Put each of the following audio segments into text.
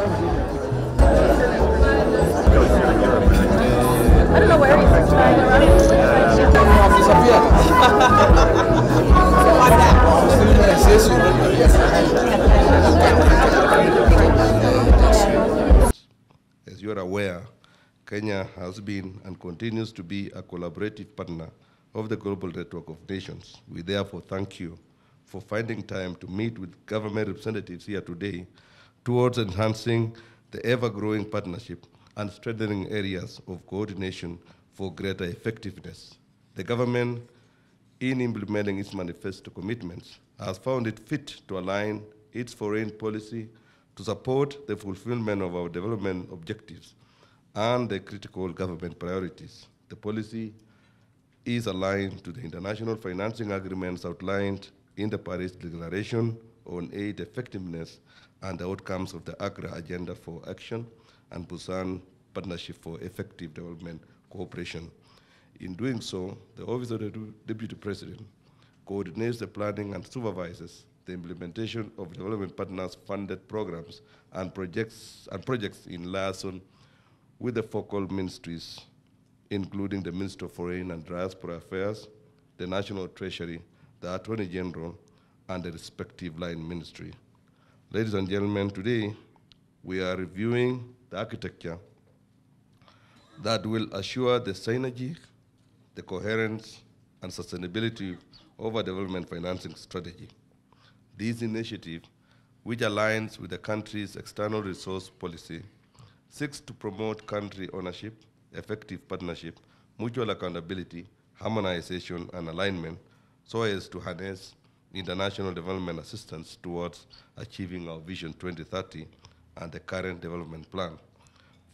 I don't know where he's trying to run. As you are aware, Kenya has been and continues to be a collaborative partner of the global network of nations. We therefore thank you for finding time to meet with government representatives here today towards enhancing the ever-growing partnership and strengthening areas of coordination for greater effectiveness. The government, in implementing its manifesto commitments, has found it fit to align its foreign policy to support the fulfillment of our development objectives and the critical government priorities. The policy is aligned to the international financing agreements outlined in the Paris Declaration on aid effectiveness and the outcomes of the Accra Agenda for Action and Busan Partnership for Effective Development Cooperation. In doing so, the Office of the Deputy President coordinates the planning and supervises the implementation of development partners' funded programs and projects in liaison with the focal ministries, including the Minister of Foreign and Diaspora Affairs, the National Treasury, the Attorney General, and the respective line ministry. Ladies and gentlemen, today we are reviewing the architecture that will assure the synergy, the coherence, and sustainability of our development financing strategy. This initiative, which aligns with the country's external resource policy, seeks to promote country ownership, effective partnership, mutual accountability, harmonization, and alignment so as to harness international development assistance towards achieving our Vision 2030 and the current development plan.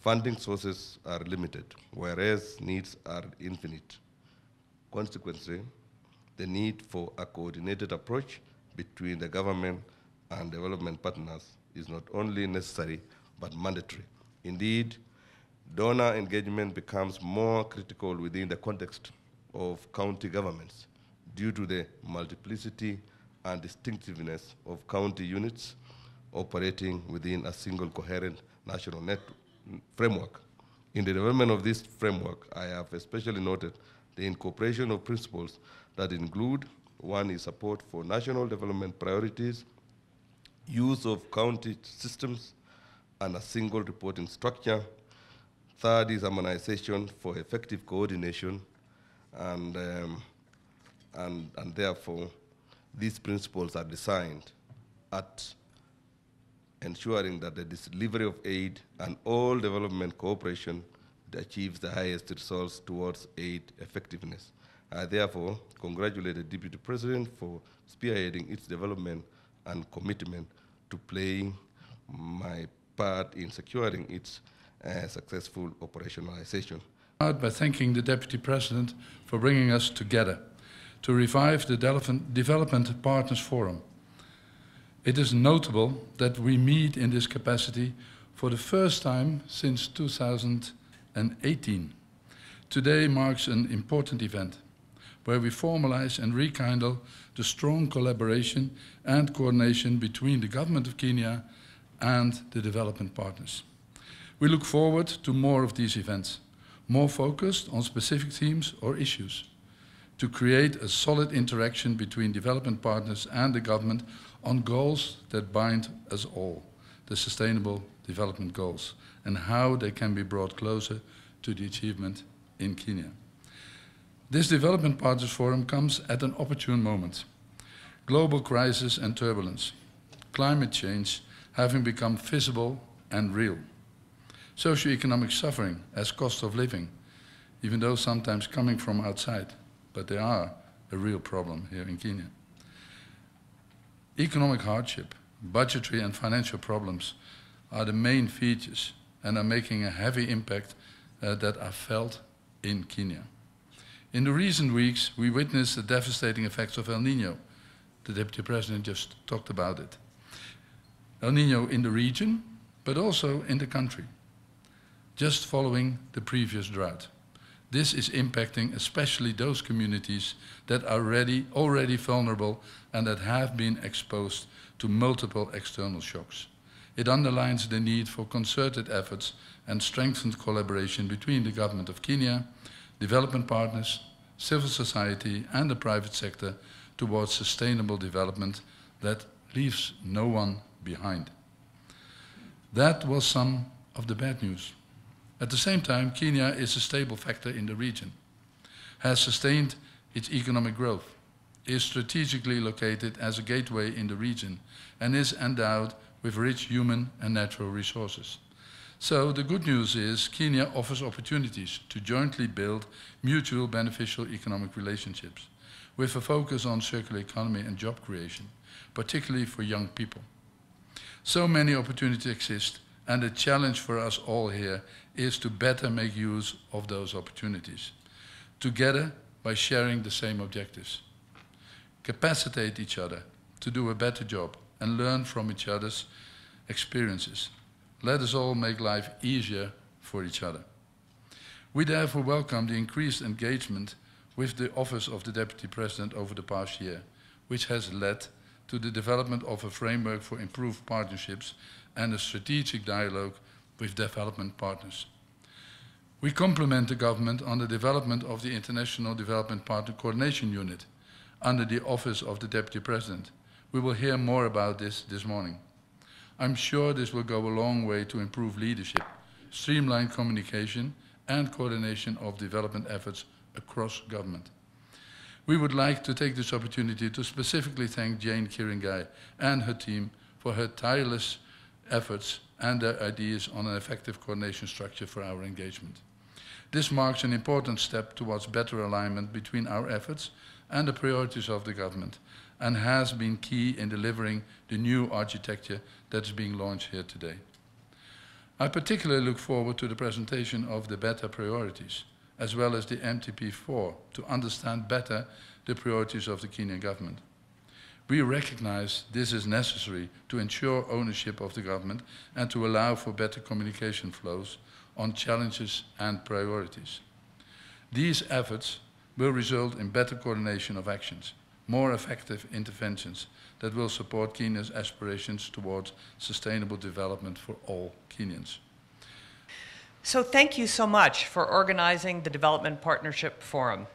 Funding sources are limited, whereas needs are infinite. Consequently, the need for a coordinated approach between the government and development partners is not only necessary, but mandatory. Indeed, donor engagement becomes more critical within the context of county governments due to the multiplicity and distinctiveness of county units operating within a single coherent national framework. In the development of this framework, I have especially noted the incorporation of principles that include: one is support for national development priorities, use of county systems, and a single reporting structure. Third is harmonization for effective coordination, and therefore, these principles are designed at ensuring that the delivery of aid and all development cooperation achieves the highest results towards aid effectiveness. I therefore congratulate the Deputy President for spearheading its development and commitment to playing my part in securing its successful operationalization. By thanking the Deputy President for bringing us together to revive the Development Partners Forum. It is notable that we meet in this capacity for the first time since 2018. Today marks an important event where we formalize and rekindle the strong collaboration and coordination between the Government of Kenya and the development partners. We look forward to more of these events, more focused on specific themes or issues, to create a solid interaction between development partners and the government on goals that bind us all, the Sustainable Development Goals, and how they can be brought closer to the achievement in Kenya. This Development Partners Forum comes at an opportune moment. Global crisis and turbulence, climate change having become visible and real. Socioeconomic suffering as cost of living, even though sometimes coming from outside, but they are a real problem here in Kenya. Economic hardship, budgetary and financial problems are the main features and are making a heavy impact that are felt in Kenya. In the recent weeks, we witnessed the devastating effects of El Niño. The Deputy President just talked about it. El Niño in the region, but also in the country, just following the previous drought. This is impacting especially those communities that are already vulnerable and that have been exposed to multiple external shocks. It underlines the need for concerted efforts and strengthened collaboration between the Government of Kenya, development partners, civil society and the private sector towards sustainable development that leaves no one behind. That was some of the bad news. At the same time, Kenya is a stable factor in the region, has sustained its economic growth, is strategically located as a gateway in the region, and is endowed with rich human and natural resources. So the good news is Kenya offers opportunities to jointly build mutual beneficial economic relationships with a focus on circular economy and job creation, particularly for young people. So many opportunities exist, and the challenge for us all here is to better make use of those opportunities, together by sharing the same objectives. Capacitate each other to do a better job and learn from each other's experiences. Let us all make life easier for each other. We therefore welcome the increased engagement with the Office of the Deputy President over the past year, which has led to the development of a framework for improved partnerships and a strategic dialogue with development partners. We compliment the government on the development of the International Development Partner Coordination Unit under the Office of the Deputy President. We will hear more about this morning. I'm sure this will go a long way to improve leadership, streamline communication and coordination of development efforts across government. We would like to take this opportunity to specifically thank Jane Kiringai and her team for her tireless efforts and their ideas on an effective coordination structure for our engagement. This marks an important step towards better alignment between our efforts and the priorities of the government, and has been key in delivering the new architecture that is being launched here today. I particularly look forward to the presentation of the better priorities, as well as the MTP4, to understand better the priorities of the Kenyan government. We recognize this is necessary to ensure ownership of the government and to allow for better communication flows on challenges and priorities. These efforts will result in better coordination of actions, more effective interventions that will support Kenya's aspirations towards sustainable development for all Kenyans. So thank you so much for organizing the Development Partnership Forum.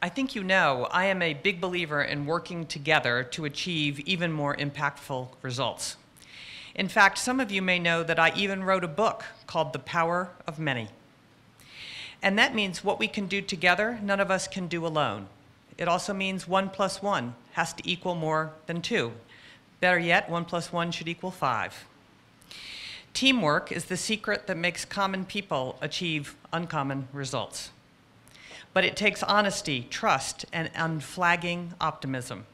I think you know I am a big believer in working together to achieve even more impactful results. In fact, some of you may know that I even wrote a book called The Power of Many. And that means what we can do together, none of us can do alone. It also means 1 + 1 has to equal more than 2. Better yet, 1 + 1 should equal 5. Teamwork is the secret that makes common people achieve uncommon results. But it takes honesty, trust, and unflagging optimism.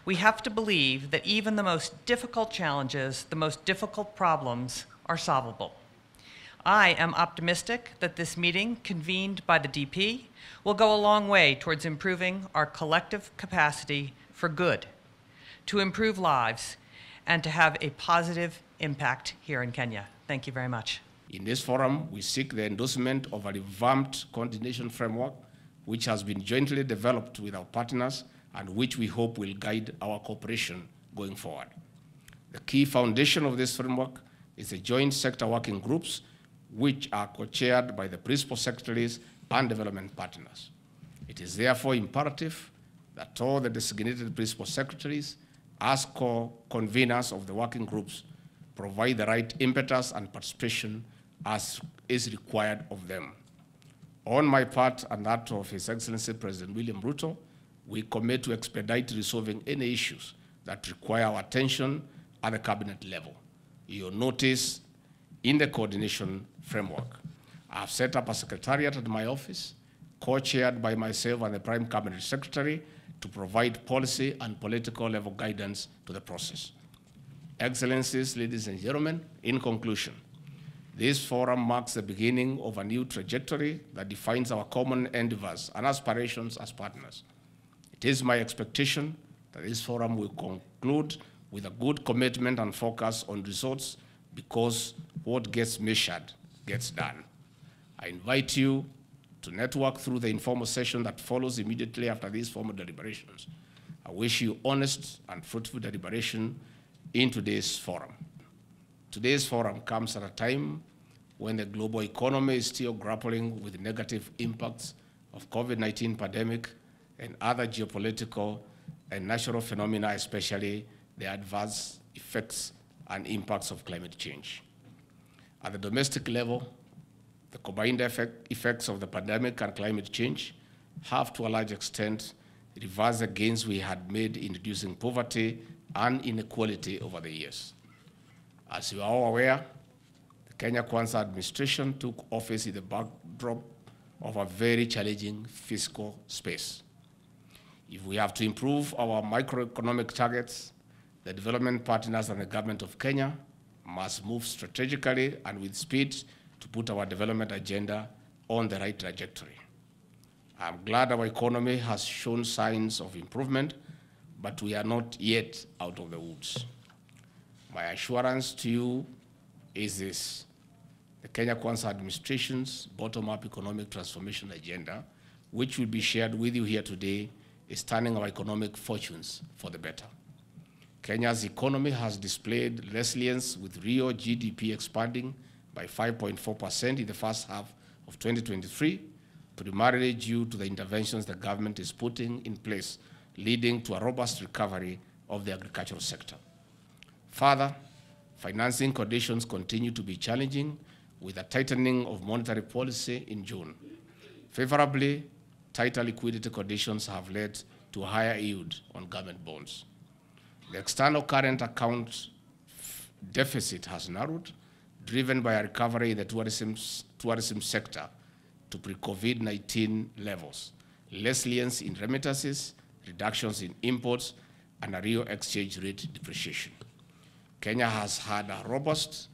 We have to believe that even the most difficult challenges, the most difficult problems, are solvable. I am optimistic that this meeting, convened by the DP, will go a long way towards improving our collective capacity for good, to improve lives, and to have a positive impact here in Kenya. Thank you very much. In this forum, we seek the endorsement of a revamped coordination framework, which has been jointly developed with our partners and which we hope will guide our cooperation going forward. The key foundation of this framework is the joint sector working groups, which are co-chaired by the principal secretaries and development partners. It is therefore imperative that all the designated principal secretaries, as co-conveners of the working groups, provide the right impetus and participation as is required of them. On my part and that of His Excellency President William Ruto, we commit to expedite resolving any issues that require our attention at the cabinet level. You'll notice in the coordination framework, I have set up a secretariat at my office, co-chaired by myself and the Prime Cabinet Secretary, to provide policy and political level guidance to the process. Excellencies, ladies and gentlemen, in conclusion, this forum marks the beginning of a new trajectory that defines our common endeavors and aspirations as partners. It is my expectation that this forum will conclude with a good commitment and focus on results, because what gets measured gets done. I invite you to network through the informal session that follows immediately after these formal deliberations. I wish you honest and fruitful deliberation in today's forum. Today's forum comes at a time when the global economy is still grappling with the negative impacts of COVID-19 pandemic and other geopolitical and natural phenomena, especially the adverse effects and impacts of climate change. At the domestic level, the combined effects of the pandemic and climate change have to a large extent reversed the gains we had made in reducing poverty and inequality over the years. As you are all aware, the Kenya Kwanza administration took office in the backdrop of a very challenging fiscal space. If we have to improve our microeconomic targets, the development partners and the government of Kenya must move strategically and with speed to put our development agenda on the right trajectory. I'm glad our economy has shown signs of improvement, but we are not yet out of the woods. My assurance to you is this: the Kenya Kwanza administration's bottom-up economic transformation agenda, which will be shared with you here today, is turning our economic fortunes for the better. Kenya's economy has displayed resilience, with real GDP expanding by 5.4% in the first half of 2023, primarily due to the interventions the government is putting in place, leading to a robust recovery of the agricultural sector. Further, financing conditions continue to be challenging, with a tightening of monetary policy in June. Favorably, tighter liquidity conditions have led to a higher yield on government bonds. The external current account deficit has narrowed, driven by a recovery in the tourism sector to pre-COVID-19 levels, resilience in remittances, reductions in imports, and a real exchange rate depreciation. Kenya has had a robust,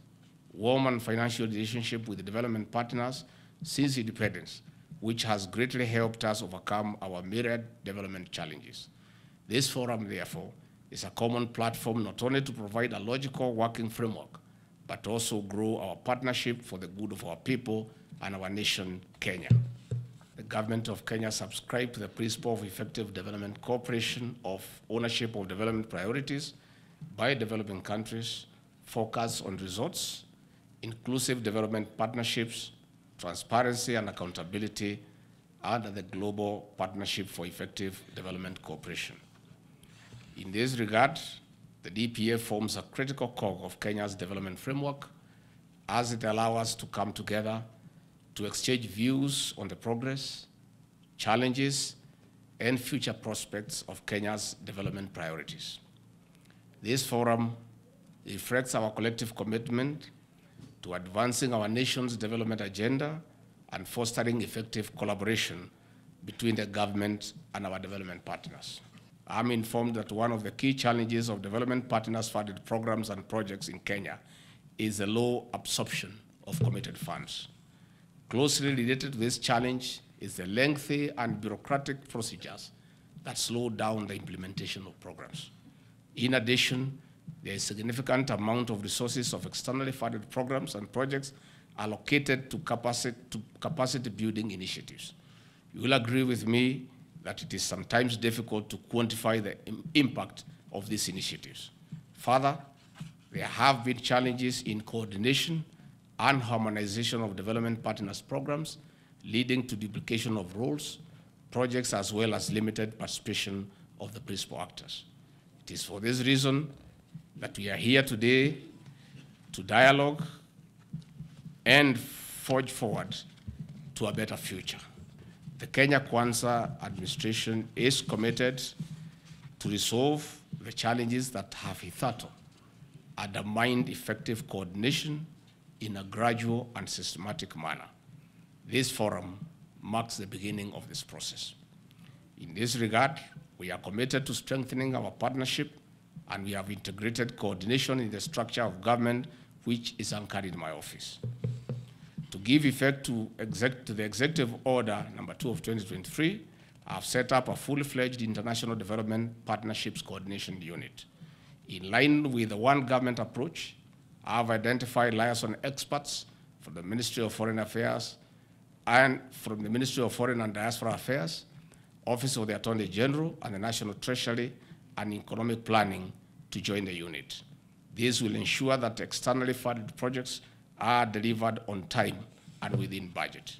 warm and financial relationship with the development partners since independence, which has greatly helped us overcome our myriad development challenges. This forum, therefore, is a common platform not only to provide a logical working framework, but also grow our partnership for the good of our people and our nation, Kenya. The government of Kenya subscribed to the principle of effective development cooperation, of ownership of development priorities by developing countries, focus on results, inclusive development partnerships, transparency and accountability, and the Global Partnership for Effective Development Cooperation. In this regard, the DPA forms a critical cog of Kenya's development framework, as it allows us to come together to exchange views on the progress, challenges, and future prospects of Kenya's development priorities. This forum reflects our collective commitment to advancing our nation's development agenda and fostering effective collaboration between the government and our development partners. I'm informed that one of the key challenges of development partners-funded programs and projects in Kenya is the low absorption of committed funds. Closely related to this challenge is the lengthy and bureaucratic procedures that slow down the implementation of programs. In addition, there is a significant amount of resources of externally funded programs and projects allocated to capacity building initiatives. You will agree with me that it is sometimes difficult to quantify the impact of these initiatives. Further, there have been challenges in coordination and harmonization of development partners' programs, leading to duplication of roles, projects, as well as limited participation of the principal actors. It is for this reason that we are here today to dialogue and forge forward to a better future. The Kenya Kwanza administration is committed to resolve the challenges that have hitherto undermined effective coordination in a gradual and systematic manner. This forum marks the beginning of this process. In this regard, we are committed to strengthening our partnership, and we have integrated coordination in the structure of government, which is anchored in my office. To give effect to the Executive Order number 2 of 2023, I have set up a fully-fledged International Development Partnerships Coordination Unit. In line with the one government approach, I have identified liaison experts from the Ministry of Foreign Affairs and from the Ministry of Foreign and Diaspora Affairs, Office of the Attorney General, and the National Treasury and Economic Planning to join the unit. This will ensure that externally funded projects are delivered on time and within budget.